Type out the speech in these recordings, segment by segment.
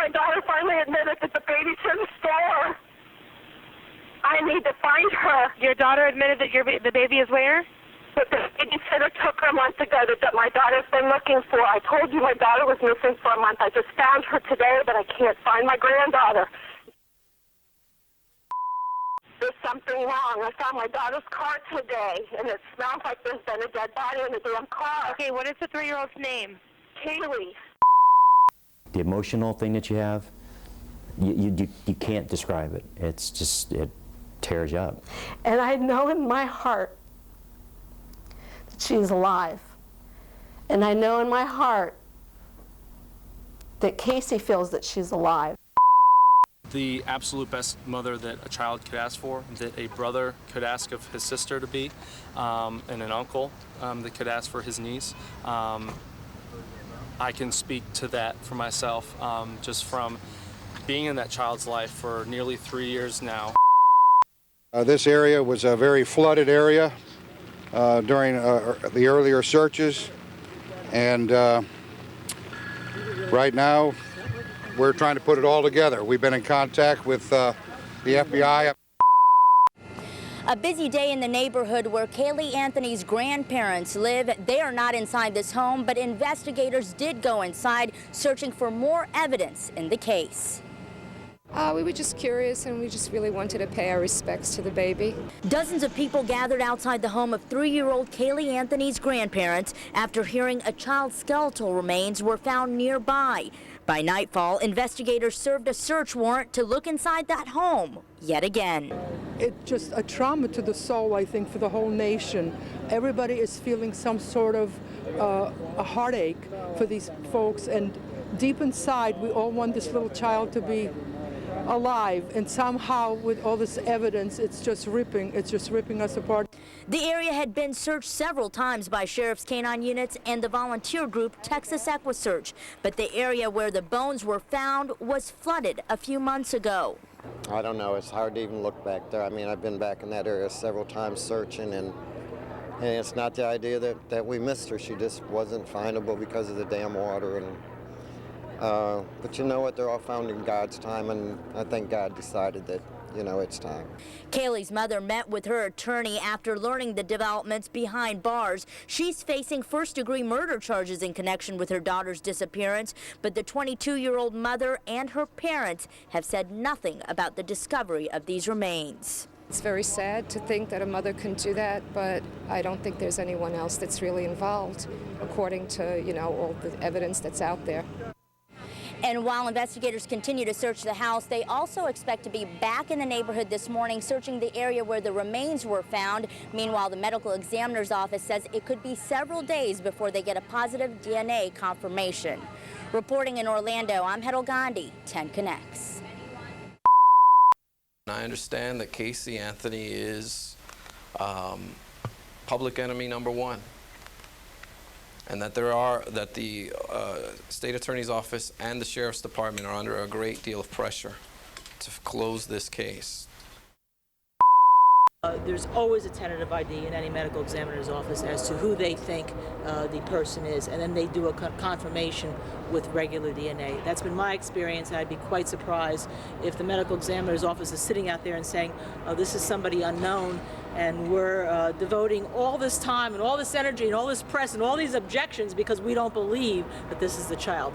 my daughter finally admitted that the baby's in the store. I need to find her. Your daughter admitted that the baby is where? But the babysitter took her a month ago that my daughter's been looking for. I told you my daughter was missing for a month. I just found her today, but I can't find my granddaughter. There's something wrong. I found my daughter's car today, and it smells like there's been a dead body in the damn car. Okay, what is the 3-year-old's name? Caylee. The emotional thing that you have, you can't describe it. It's just, it tears you up. And I know in my heart that she's alive. And I know in my heart that Casey feels that she's alive. The absolute best mother that a child could ask for, that a brother could ask of his sister to be, and an uncle that could ask for his niece. I can speak to that for myself, just from being in that child's life for nearly 3 years now. This area was a very flooded area during the earlier searches, and right now we're trying to put it all together. We've been in contact with the FBI. A busy day in the neighborhood where Caylee Anthony's grandparents live. They are not inside this home, but investigators did go inside searching for more evidence in the case. We were just curious, and we just really wanted to pay our respects to the baby. Dozens of people gathered outside the home of 3-year-old Caylee Anthony's grandparents after hearing a child's skeletal remains were found nearby. By nightfall, investigators served a search warrant to look inside that home yet again. It's just a trauma to the soul, I think, for the whole nation. Everybody is feeling some sort of a heartache for these folks, and deep inside, we all want this little child to be alive, and somehow with all this evidence, it's just ripping us apart. The area had been searched several times by sheriff's canine units and the volunteer group Texas EquiSearch, but the area where the bones were found was flooded a few months ago. I don't know, it's hard to even look back there. I mean, I've been back in that area several times searching, and it's not the idea that we missed her. She just wasn't findable because of the damn water. But you know what, they're all found in God's time, and I think God decided that, you know, it's time. Caylee's mother met with her attorney after learning the developments behind bars. She's facing first-degree murder charges in connection with her daughter's disappearance, but the 22-year-old mother and her parents have said nothing about the discovery of these remains. It's very sad to think that a mother can do that, but I don't think there's anyone else that's really involved, according to, you know, all the evidence that's out there. And while investigators continue to search the house, they also expect to be back in the neighborhood this morning searching the area where the remains were found. Meanwhile, the medical examiner's office says it could be several days before they get a positive DNA confirmation. Reporting in Orlando, I'm Hedel Gandhi, 10 Connects. I understand that Caylee Anthony is public enemy #1. And that the state attorney's office and the sheriff's department are under a great deal of pressure to close this case. There's always a tentative ID in any medical examiner's office as to who they think the person is, and then they do a confirmation with regular DNA. That's been my experience, and I'd be quite surprised if the medical examiner's office is sitting out there and saying, oh, this is somebody unknown, and we're devoting all this time and all this energy and all this press and all these objections because we don't believe that this is the child.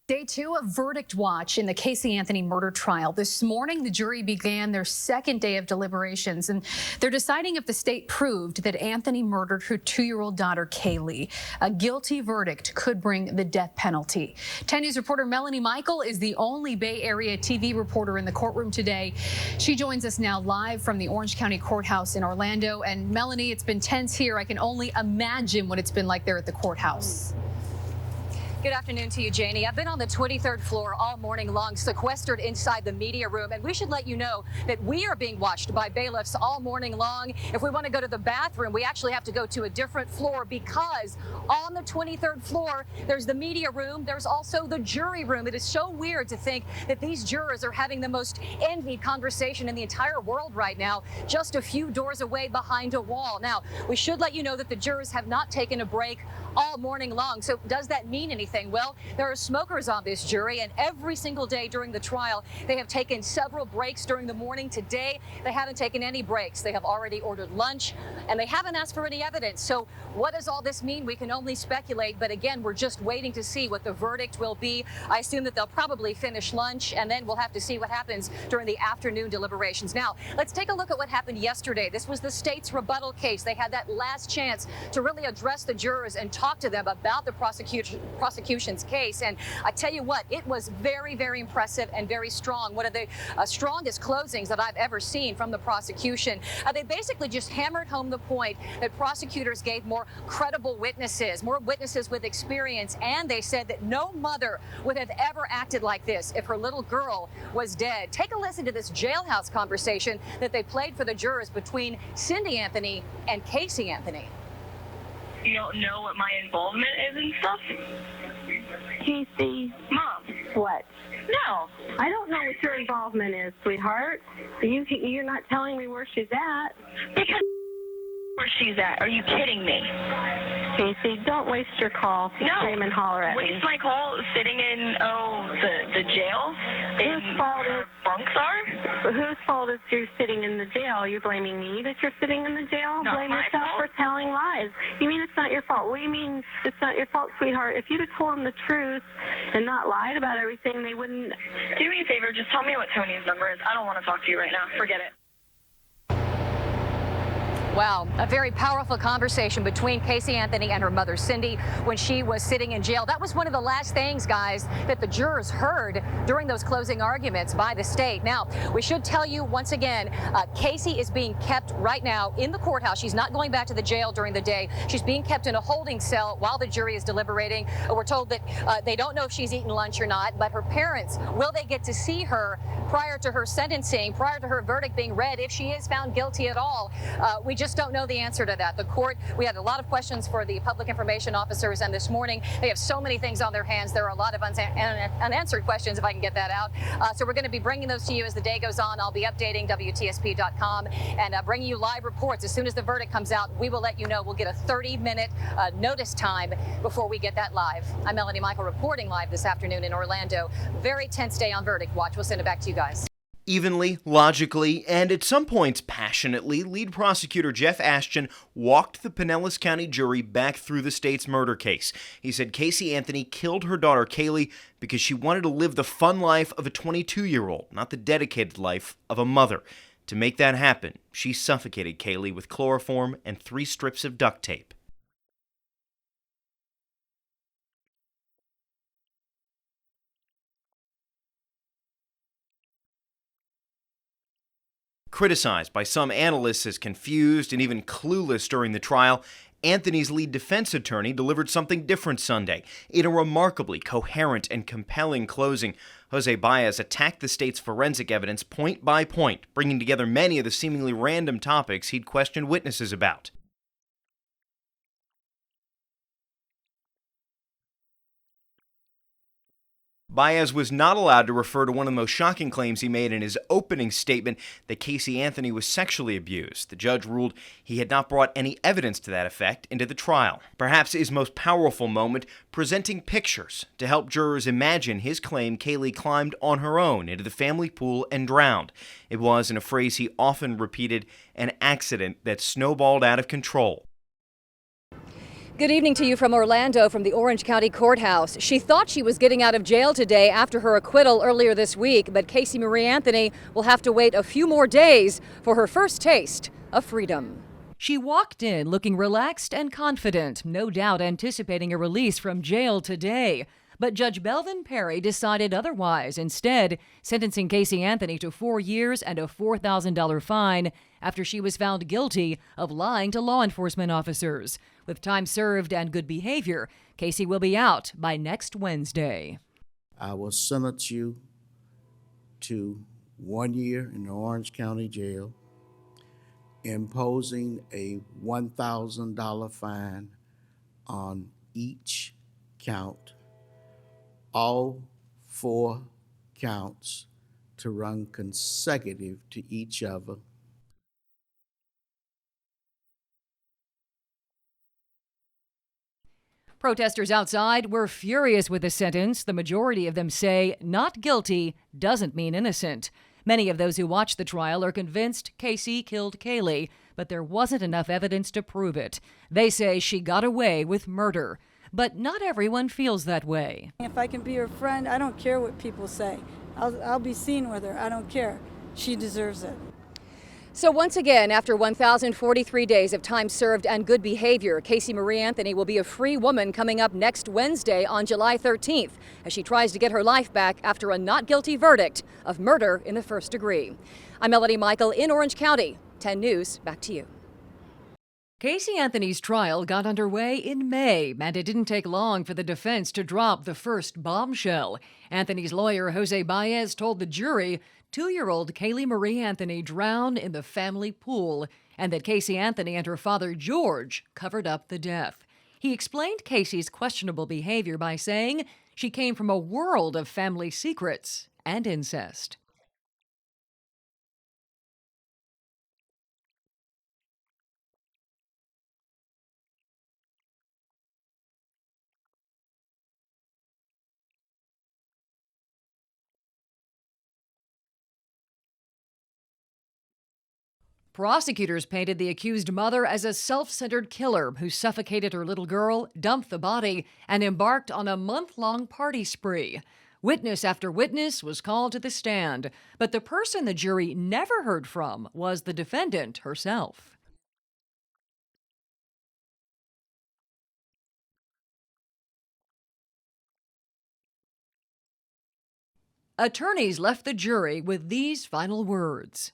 Day 2 of verdict watch in the Caylee Anthony murder trial. This morning, the jury began their second day of deliberations, and they're deciding if the state proved that Anthony murdered her 2-year-old daughter, Caylee. A guilty verdict could bring the death penalty. 10 News reporter Melanie Michael is the only Bay Area TV reporter in the courtroom today. She joins us now live from the Orange County Courthouse in Orlando. And Melanie, it's been tense here. I can only imagine what it's been like there at the courthouse. Good afternoon to you, Janie. I've been on the 23rd floor all morning long, sequestered inside the media room, and we should let you know that we are being watched by bailiffs all morning long. If we want to go to the bathroom, we actually have to go to a different floor because on the 23rd floor, there's the media room. There's also the jury room. It is so weird to think that these jurors are having the most envied conversation in the entire world right now, just a few doors away behind a wall. Now, we should let you know that the jurors have not taken a break all morning long. So does that mean anything? Well, there are smokers on this jury, and every single day during the trial, they have taken several breaks during the morning. Today, they haven't taken any breaks. They have already ordered lunch, and they haven't asked for any evidence. So what does all this mean? We can only speculate, but again, we're just waiting to see what the verdict will be. I assume that they'll probably finish lunch, and then we'll have to see what happens during the afternoon deliberations. Now, let's take a look at what happened yesterday. This was the state's rebuttal case. They had that last chance to really address the jurors and talk to them about the prosecution's case. And I tell you what, it was very, very impressive and very strong. One of the strongest closings that I've ever seen from the prosecution. They basically just hammered home the point that prosecutors gave more credible witnesses, more witnesses with experience, and they said that no mother would have ever acted like this if her little girl was dead. Take a listen to this jailhouse conversation that they played for the jurors between Cindy Anthony and Caylee Anthony. You don't know what my involvement is and stuff? Casey. Mom. What? No. I don't know what your involvement is, sweetheart. You're not telling me where she's at. Because where she's at. Are you kidding me? Casey, don't waste your call to scream and holler at me. Waste my call sitting in, the jail? Whose fault is bunks are? Whose fault is you're sitting in the jail? You're blaming me that you're sitting in the jail? Not Blame my yourself fault. for telling lies. You mean it's not your fault? What do you mean it's not your fault, sweetheart? If you'd have told them the truth and not lied about everything, they wouldn't. Do me a favor, just tell me what Tony's number is. I don't want to talk to you right now. Forget it. Wow, a very powerful conversation between Caylee Anthony and her mother, Cindy, when she was sitting in jail. That was one of the last things, guys, that the jurors heard during those closing arguments by the state. Now, we should tell you once again, Caylee is being kept right now in the courthouse. She's not going back to the jail during the day. She's being kept in a holding cell while the jury is deliberating. We're told that they don't know if she's eaten lunch or not, but her parents, will they get to see her prior to her sentencing, prior to her verdict being read, if she is found guilty at all? We just don't know the answer to that. The court, we had a lot of questions for the public information officers, and this morning they have so many things on their hands. There are a lot of unanswered questions, if I can get that out. So we're going to be bringing those to you as the day goes on. I'll be updating WTSP.com and bringing you live reports. As soon as the verdict comes out, we will let you know. We'll get a 30-minute notice time before we get that live. I'm Melanie Michael reporting live this afternoon in Orlando. Very tense day on verdict watch. We'll send it back to you guys. Evenly, logically, and at some points passionately, lead prosecutor Jeff Ashton walked the Pinellas County jury back through the state's murder case. He said Caylee Anthony killed her daughter Caylee because she wanted to live the fun life of a 22-year-old, not the dedicated life of a mother. To make that happen, she suffocated Caylee with chloroform and 3 strips of duct tape. Criticized by some analysts as confused and even clueless during the trial, Anthony's lead defense attorney delivered something different Sunday. In a remarkably coherent and compelling closing, Jose Baez attacked the state's forensic evidence point by point, bringing together many of the seemingly random topics he'd questioned witnesses about. Baez was not allowed to refer to one of the most shocking claims he made in his opening statement, that Caylee Anthony was sexually abused. The judge ruled he had not brought any evidence to that effect into the trial. Perhaps his most powerful moment, presenting pictures to help jurors imagine his claim Caylee climbed on her own into the family pool and drowned. It was, in a phrase he often repeated, an accident that snowballed out of control. Good evening to you from Orlando, from the Orange County Courthouse. She thought she was getting out of jail today after her acquittal earlier this week, but Caylee Marie Anthony will have to wait a few more days for her first taste of freedom. She walked in looking relaxed and confident, no doubt anticipating a release from jail today. But Judge Belvin Perry decided otherwise, instead sentencing Caylee Anthony to 4 years and a $4,000 fine after she was found guilty of lying to law enforcement officers. With time served and good behavior, Caylee will be out by next Wednesday. I will sentence you to 1 year in the Orange County Jail, imposing a $1,000 fine on each count. All 4 counts to run consecutive to each other. Protesters outside were furious with the sentence. The majority of them say not guilty doesn't mean innocent. Many of those who watched the trial are convinced Casey killed Caylee, but there wasn't enough evidence to prove it. They say she got away with murder. But not everyone feels that way. If I can be her friend, I don't care what people say. I'll be seen with her. I don't care. She deserves it. So once again, after 1,043 days of time served and good behavior, Caylee Marie Anthony will be a free woman coming up next Wednesday on July 13th as she tries to get her life back after a not guilty verdict of murder in the first degree. I'm Melody Michael in Orange County. 10 News, back to you. Caylee Anthony's trial got underway in May, and it didn't take long for the defense to drop the first bombshell. Anthony's lawyer, Jose Baez, told the jury 2-year-old Caylee Marie Anthony drowned in the family pool and that Caylee Anthony and her father, George, covered up the death. He explained Casey's questionable behavior by saying she came from a world of family secrets and incest. Prosecutors painted the accused mother as a self-centered killer who suffocated her little girl, dumped the body, and embarked on a month-long party spree. Witness after witness was called to the stand, but the person the jury never heard from was the defendant herself. Attorneys left the jury with these final words.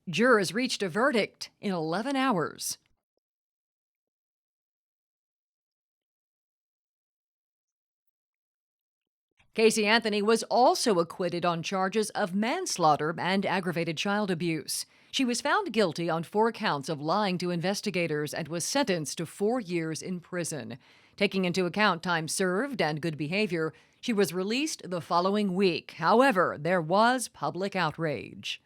Jurors reached a verdict in 11 hours. Caylee Anthony was also acquitted on charges of manslaughter and aggravated child abuse. She was found guilty on 4 counts of lying to investigators and was sentenced to 4 years in prison. Taking into account time served and good behavior, she was released the following week. However, there was public outrage.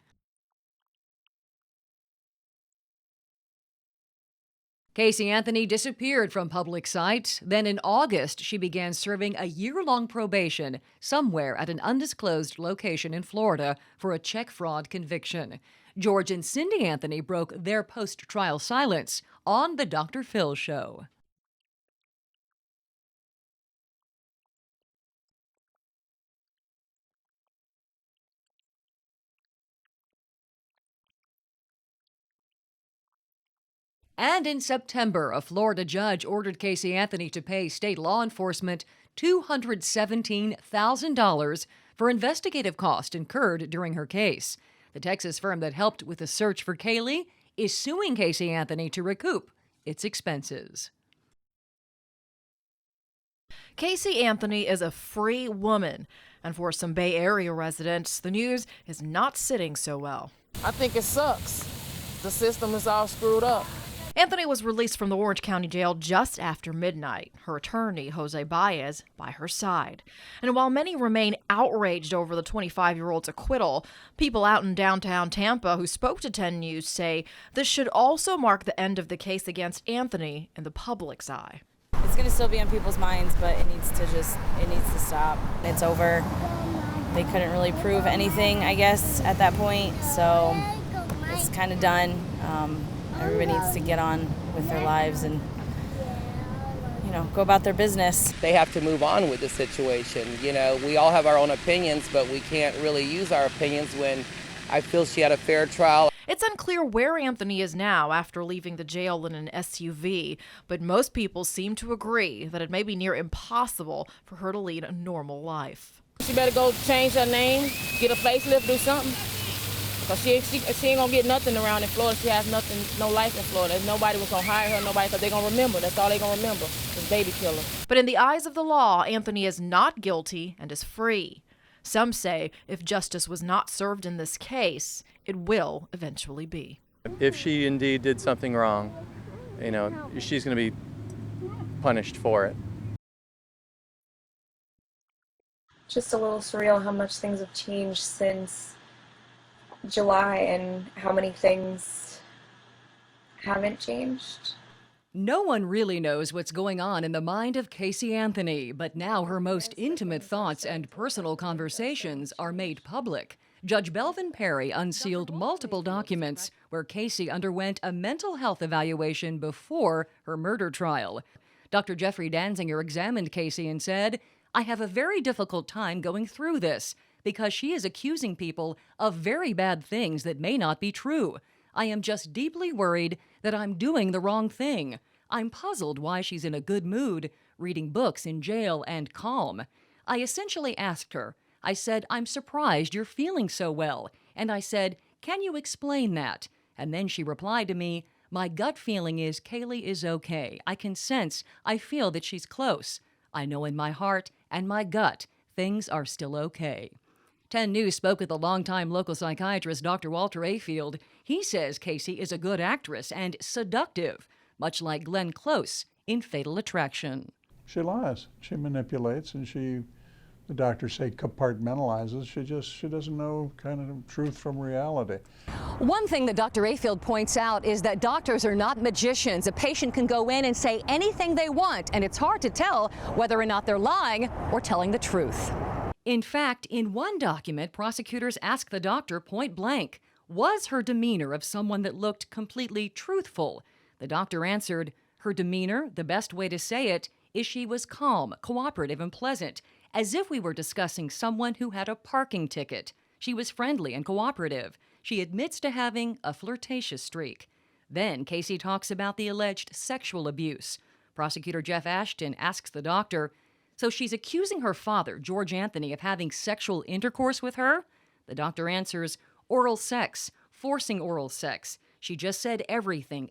Caylee Anthony disappeared from public sight. Then in August, she began serving a year-long probation somewhere at an undisclosed location in Florida for a check fraud conviction. George and Cindy Anthony broke their post-trial silence on the Dr. Phil Show. And in September, a Florida judge ordered Caylee Anthony to pay state law enforcement $217,000 for investigative costs incurred during her case. The Texas firm that helped with the search for Caylee is suing Caylee Anthony to recoup its expenses. Caylee Anthony is a free woman, and for some Bay Area residents, the news is not sitting so well. I think it sucks. The system is all screwed up. Anthony was released from the Orange County Jail just after midnight, her attorney, Jose Baez, by her side. And while many remain outraged over the 25-year-old's acquittal, people out in downtown Tampa who spoke to 10 News say this should also mark the end of the case against Anthony in the public's eye. It's going to still be on people's minds, but it needs to stop. It's over. They couldn't really prove anything, I guess, at that point, so it's kind of done. Everybody needs to get on with their lives and, go about their business. They have to move on with the situation. We all have our own opinions, but we can't really use our opinions when I feel she had a fair trial. It's unclear where Anthony is now after leaving the jail in an SUV, but most people seem to agree that it may be near impossible for her to lead a normal life. She better go change her name, get a facelift, do something. Because she ain't going to get nothing around in Florida. She has nothing, no life in Florida. Nobody was going to hire her, because they're going to remember. That's all they're going to remember, is baby killer. But in the eyes of the law, Anthony is not guilty and is free. Some say if justice was not served in this case, it will eventually be. If she indeed did something wrong, you know, she's going to be punished for it. Just a little surreal how much things have changed since July and how many things haven't changed. No one really knows what's going on in the mind of Caylee Anthony, but now her most intimate thoughts and personal conversations are made public. Judge Belvin Perry unsealed multiple documents where Caylee underwent a mental health evaluation before her murder trial. Dr. Jeffrey Danziger examined Caylee and said, "I have a very difficult time going through this because she is accusing people of very bad things that may not be true. I am just deeply worried that I'm doing the wrong thing. I'm puzzled why she's in a good mood, reading books in jail and calm. I essentially asked her, I said, I'm surprised you're feeling so well. And I said, can you explain that? And then she replied to me, my gut feeling is Caylee is okay. I can sense, I feel that she's close. I know in my heart and my gut things are still okay." 10 News spoke with a longtime local psychiatrist, Dr. Walter Afield. He says Caylee is a good actress and seductive, much like Glenn Close in Fatal Attraction. She lies. She manipulates, and the doctors say compartmentalizes. She doesn't know kind of truth from reality. One thing that Dr. Afield points out is that doctors are not magicians. A patient can go in and say anything they want, and it's hard to tell whether or not they're lying or telling the truth. In fact, in one document, prosecutors asked the doctor point blank, was her demeanor of someone that looked completely truthful? The doctor answered, her demeanor, the best way to say it, is she was calm, cooperative, and pleasant, as if we were discussing someone who had a parking ticket. She was friendly and cooperative. She admits to having a flirtatious streak. Then Caylee talks about the alleged sexual abuse. Prosecutor Jeff Ashton asks the doctor, so she's accusing her father, George Anthony, of having sexual intercourse with her? The doctor answers, oral sex, forcing oral sex. She just said everything.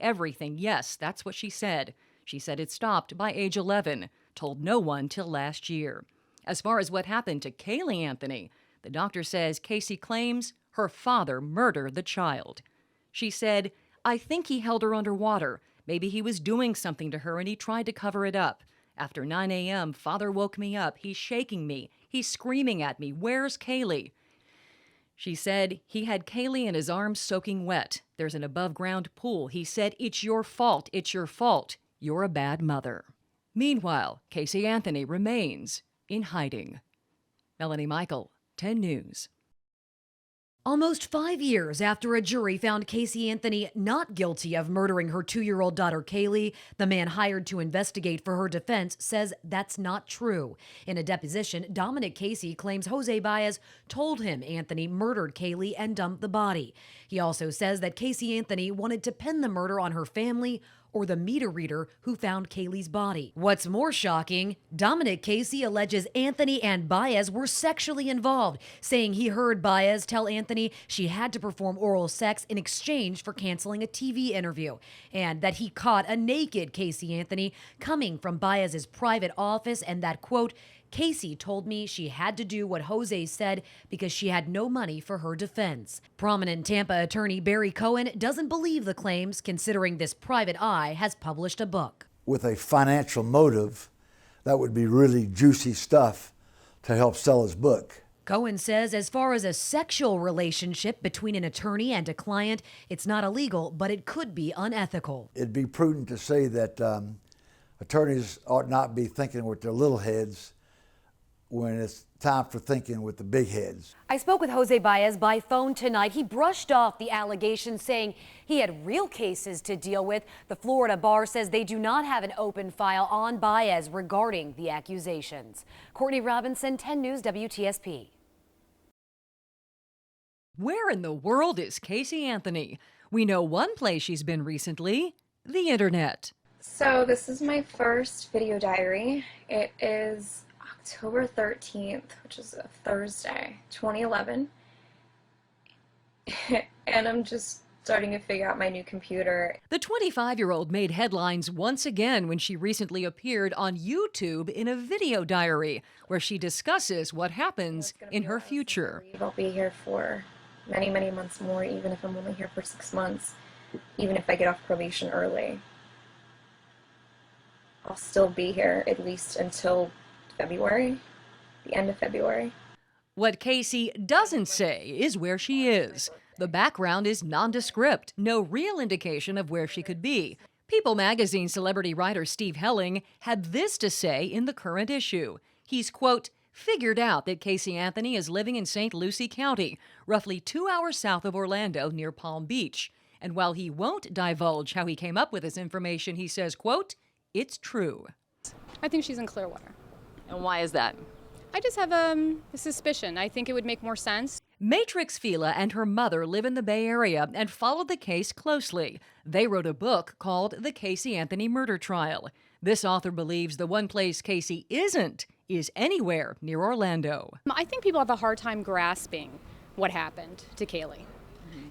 Yes, that's what she said. She said it stopped by age 11, told no one till last year. As far as what happened to Caylee Anthony, the doctor says Caylee claims her father murdered the child. She said, I think he held her underwater. Maybe he was doing something to her and he tried to cover it up. After 9 a.m., father woke me up. He's shaking me. He's screaming at me. Where's Caylee? She said he had Caylee in his arms soaking wet. There's an above-ground pool. He said, it's your fault. It's your fault. You're a bad mother. Meanwhile, Caylee Anthony remains in hiding. Melanie Michael, 10 News. Almost 5 years after a jury found Caylee Anthony not guilty of murdering her 2-year-old daughter Caylee, the man hired to investigate for her defense says that's not true. In a deposition, Dominic Casey claims Jose Baez told him Anthony murdered Caylee and dumped the body. He also says that Caylee Anthony wanted to pin the murder on her family or the meter reader who found Caylee's body. What's more shocking, Dominic Casey alleges Anthony and Baez were sexually involved, saying he heard Baez tell Anthony she had to perform oral sex in exchange for canceling a TV interview, and that he caught a naked Caylee Anthony coming from Baez's private office, and that, quote, Casey told me she had to do what Jose said because she had no money for her defense. Prominent Tampa attorney Barry Cohen doesn't believe the claims, considering this private eye has published a book. With a financial motive, that would be really juicy stuff to help sell his book. Cohen says as far as a sexual relationship between an attorney and a client, it's not illegal, but it could be unethical. It'd be prudent to say that attorneys ought not be thinking with their little heads when it's time for thinking with the big heads. I spoke with Jose Baez by phone tonight. He brushed off the allegations, saying he had real cases to deal with. The Florida bar says they do not have an open file on Baez regarding the accusations. Courtney Robinson, 10 News WTSP. Where in the world is Caylee Anthony? We know one place she's been recently, the internet. So this is my first video diary. It is October 13th, which is a Thursday, 2011. And I'm just starting to figure out my new computer. The 25-year-old made headlines once again when she recently appeared on YouTube in a video diary where she discusses what happens in her future. I'll be here for many, many months more, even if I'm only here for 6 months, even if I get off probation early. I'll still be here at least until February, the end of February. What Caylee doesn't say is where she is. The background is nondescript, no real indication of where she could be. People magazine celebrity writer Steve Helling had this to say in the current issue. He's, quote, figured out that Caylee Anthony is living in St. Lucie County, roughly 2 hours south of Orlando near Palm Beach. And while he won't divulge how he came up with this information, he says, quote, it's true. I think she's in Clearwater. And why is that? I just have a suspicion. I think it would make more sense. Matrix Fila and her mother live in the Bay Area and followed the case closely. They wrote a book called The Caylee Anthony Murder Trial. This author believes the one place Caylee isn't is anywhere near Orlando. I think people have a hard time grasping what happened to Caylee.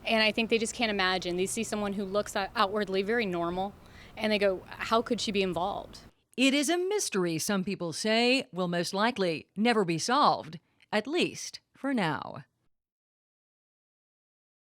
And I think they just can't imagine. They see someone who looks outwardly very normal, and they go, how could she be involved? It is a mystery, some people say, will most likely never be solved, at least for now.